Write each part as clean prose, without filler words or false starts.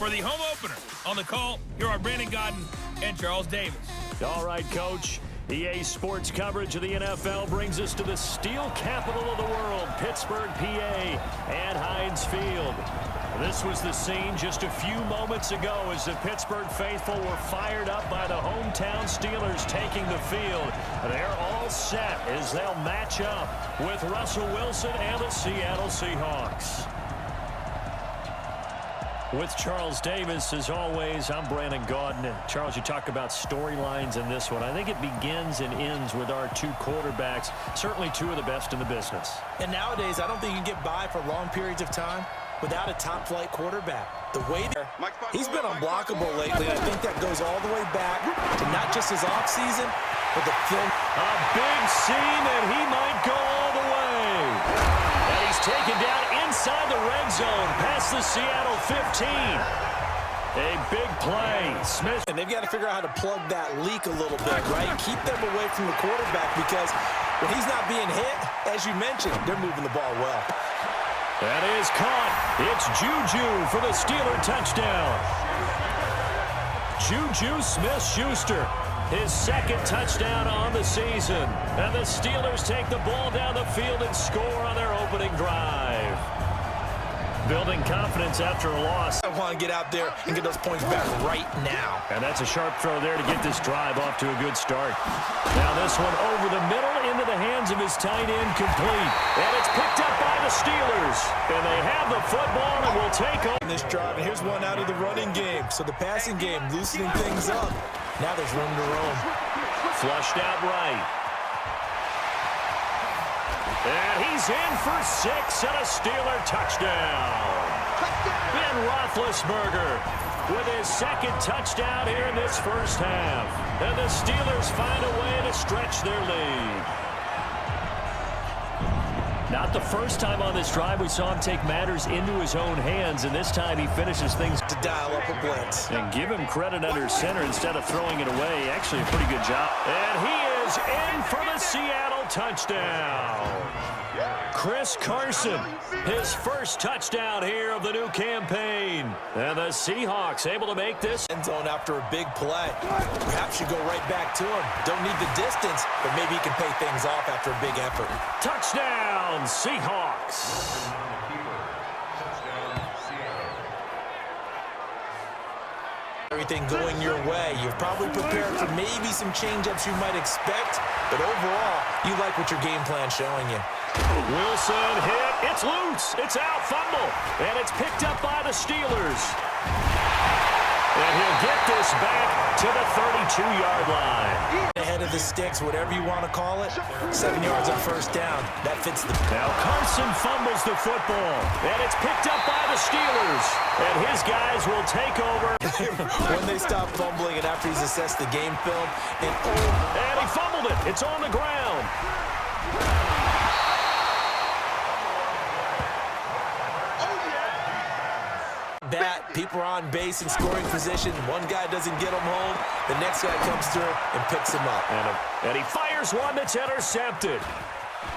for the home opener. On the call, here are Brandon Gaudin and Charles Davis. All right, Coach. EA Sports coverage of the NFL brings us to the steel capital of the world, Pittsburgh, PA, and Heinz Field. This was the scene just a few moments ago as the Pittsburgh faithful were fired up by the hometown Steelers taking the field. They're all set as they'll match up with Russell Wilson and the Seattle Seahawks. With Charles Davis, as always, I'm Brandon Gaudin. Charles, you talk about storylines in this one. I think it begins and ends with our two quarterbacks, certainly two of the best in the business. And nowadays, I don't think you can get by for long periods of time without a top-flight quarterback. The way he's been unblockable lately, and I think that goes all the way back to not just his offseason, but the film. A big seam, and he might go all the way. And he's taken down inside the red zone, past the Seattle 15. A big play. Smith. And they've got to figure out how to plug that leak a little bit, right? Keep them away from the quarterback because when he's not being hit, as you mentioned, they're moving the ball well. That is caught. It's Juju for the Steeler touchdown. Juju Smith-Schuster, his second touchdown on the season. And the Steelers take the ball down the field and score on their opening drive. Building confidence after a loss. I want to get out there and get those points back right now. And that's a sharp throw there to get this drive off to a good start. Now this one over the middle into the hands of his tight end, complete. And it's picked up by the Steelers. And they have the football and will take over this drive. And here's one out of the running game. So the passing game loosening things up. Now there's room to roam. Flushed out right. And he's in for 6 and a Steeler touchdown. Ben Roethlisberger with his second touchdown here in this first half. And the Steelers find a way to stretch their lead. Not the first time on this drive we saw him take matters into his own hands, and this time he finishes things to dial up a blitz. And give him credit under center instead of throwing it away. Actually a pretty good job. And he is in for the Seattle touchdown. Chris Carson, his first touchdown here of the new campaign. And the Seahawks able to make this end zone after a big play. Perhaps you go right back to him. Don't need the distance, but maybe he can pay things off after a big effort. Touchdown, Seahawks. Everything going your way. You've probably prepared for maybe some change-ups you might expect, but overall, you like what your game plan's showing you. Wilson hit. It's loose. It's out. Fumble. And it's picked up by the Steelers. And he'll get this back to the 32-yard line. Ahead of the sticks, whatever you want to call it. 7 yards on first down. That fits the... Now Carson fumbles the football. And it's picked up by the Steelers. And his guys will take over. When they stop fumbling and after he's assessed the game film. And he fumbled it. It's on the ground. That people are on base and scoring position. One guy doesn't get him home. The next guy comes through and picks him up. And he fires one that's intercepted.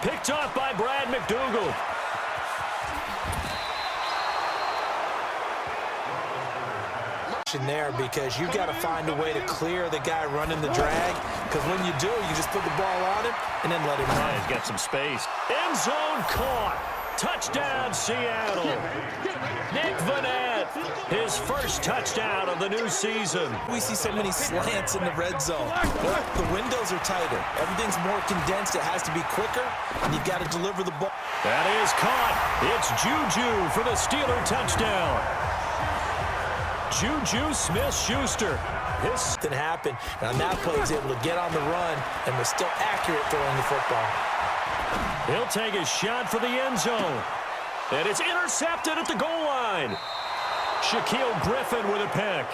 Picked off by Brad McDougal. There because you got to find a way to clear the guy running the drag, because when you do, you just put the ball on him and then let him run. He's got some space. End zone caught. Touchdown, Seattle. Nick Vanette, his first touchdown of the new season. We see so many slants in the red zone. Well, the windows are tighter. Everything's more condensed. It has to be quicker, and you've got to deliver the ball. That is caught. It's Juju for the Steeler touchdown. Juju Smith-Schuster. This didn't happen, and on that play, he's able to get on the run and was still accurate throwing the football. He'll take a shot for the end zone. And it's intercepted at the goal line. Shaquille Griffin with a pick.